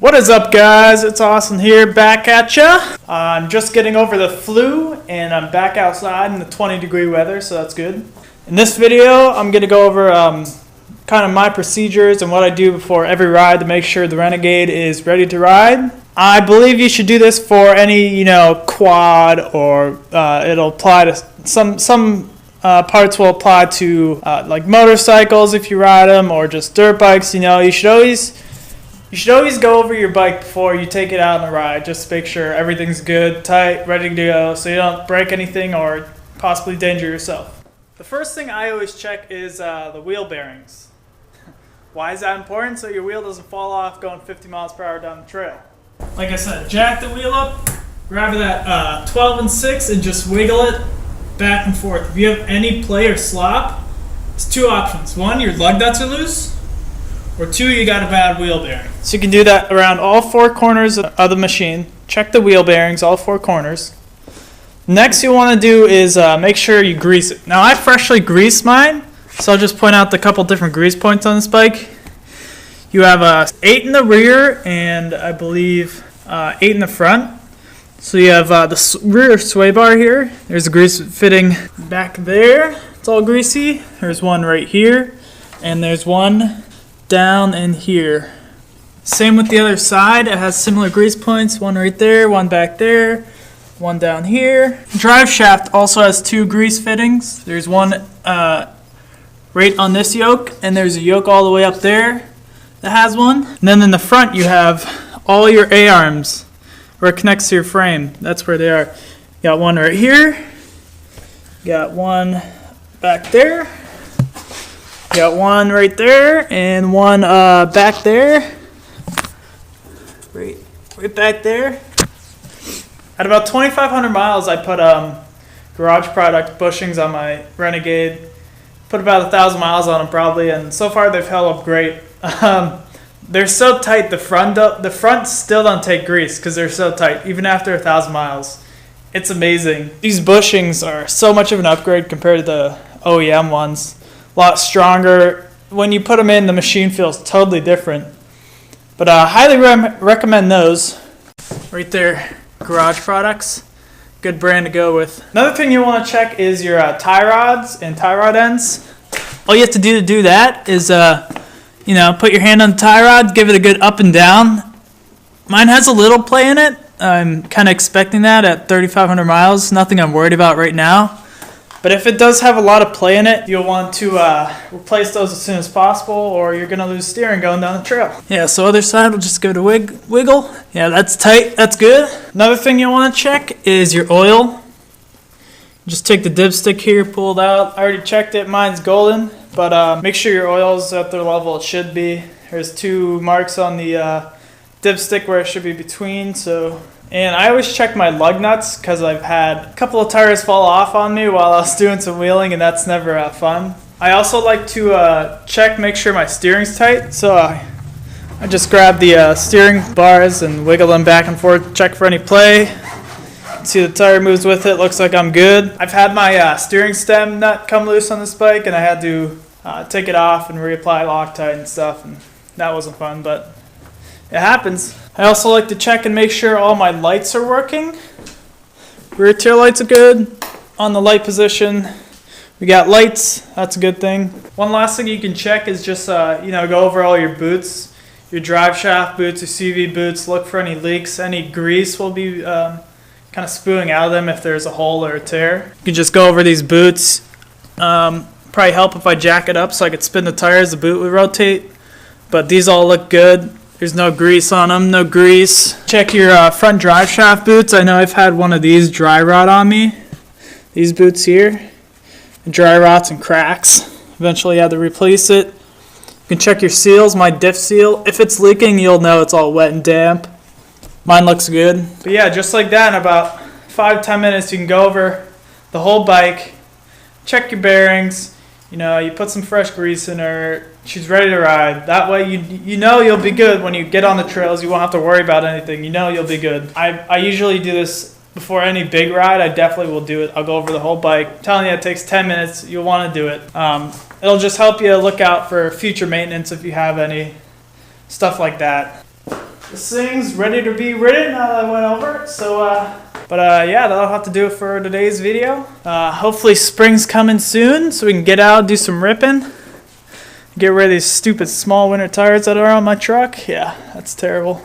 What is up, guys? It's Austin here, back at ya. I'm just getting over the flu and I'm back outside in the 20-degree weather, so that's good. In this video, I'm going to go over kind of my procedures and what I do before every ride to make sure the Renegade is ready to ride. I believe you should do this for any, quad, or it'll apply to some parts will apply to like motorcycles if you ride them, or just dirt bikes. You should always go over your bike before you take it out on a ride. Just make sure everything's good, tight, ready to go, so you don't break anything or possibly danger yourself. The first thing I always check is the wheel bearings. Why is that important? So your wheel doesn't fall off going 50 miles per hour down the trail. Like I said, jack the wheel up, grab that 12 and 6 and just wiggle it back and forth. If you have any play or slop, it's two options. One, your lug nuts are loose, or two, you got a bad wheel bearing. So you can do that around all four corners of the machine. Check the wheel bearings, all four corners. Next you want to do is make sure you grease it. Now I freshly greased mine, so I'll just point out the couple different grease points on this bike. You have 8 in the rear and I believe 8 in the front. So you have the rear sway bar here. There's a grease fitting back there. It's all greasy. There's one right here, and there's one down in here. Same with the other side. It has similar grease points. One right there, one back there, one down here. Drive shaft also has 2 grease fittings. There's one right on this yoke, and there's a yoke all the way up there that has one. And then in the front you have all your A-arms where it connects to your frame. That's where they are. You got one right here. You got one back there. You got one right there and one back there. Right back there. At about 2,500 miles, I put garage product bushings on my Renegade. Put about 1,000 miles on them probably, and so far they've held up great. They're so tight. The front still don't take grease because they're so tight, even after 1,000 miles. It's amazing. These bushings are so much of an upgrade compared to the OEM ones. A lot stronger. When you put them in, the machine feels totally different. But I highly recommend those. Right there, garage products. Good brand to go with. Another thing you want to check is your tie rods and tie rod ends. All you have to do that is put your hand on the tie rod, give it a good up and down. Mine has a little play in it. I'm kind of expecting that at 3,500 miles. Nothing I'm worried about right now. But if it does have a lot of play in it, you'll want to replace those as soon as possible, or you're going to lose steering going down the trail. Yeah, so other side, we'll just give it a wiggle. Yeah, that's tight. That's good. Another thing you want to check is your oil. Just take the dipstick here, pull it out. I already checked it. Mine's golden, but make sure your oil's at the level it should be. There's 2 marks on the dipstick where it should be between, and I always check my lug nuts because I've had a couple of tires fall off on me while I was doing some wheeling, and that's never fun. I also like to make sure my steering's tight, so I just grab the steering bars and wiggle them back and forth, check for any play. See the tire moves with it, looks like I'm good. I've had my steering stem nut come loose on this bike, and I had to take it off and reapply Loctite and stuff, and that wasn't fun, but it happens. I also like to check and make sure all my lights are working. Rear tail lights are good. On the light position, we got lights. That's a good thing. One last thing you can check is just go over all your boots, your drive shaft boots, your CV boots. Look for any leaks. Any grease will be kind of spewing out of them if there's a hole or a tear. You can just go over these boots. Probably help if I jack it up so I could spin the tires. The boot would rotate. But these all look good. There's no grease on them, no grease. Check your front drive shaft boots. I know I've had one of these dry rot on me. These boots here. Dry rots and cracks. Eventually you have to replace it. You can check your seals. My diff seal. If it's leaking, you'll know it's all wet and damp. Mine looks good. But yeah, just like that, in about 5-10 minutes, you can go over the whole bike. Check your bearings. You put some fresh grease in her. She's ready to ride. That way you'll be good when you get on the trails. You won't have to worry about anything. You'll be good. I usually do this before any big ride. I definitely will do it. I'll go over the whole bike. I'm telling you, it takes 10 minutes. You'll want to do it. It'll just help you look out for future maintenance if you have any stuff like that. This thing's ready to be ridden now that I went over it. So, yeah, that'll have to do it for today's video. Hopefully spring's coming soon so we can get out, do some ripping. Get rid of these stupid small winter tires that are on my truck. Yeah, that's terrible.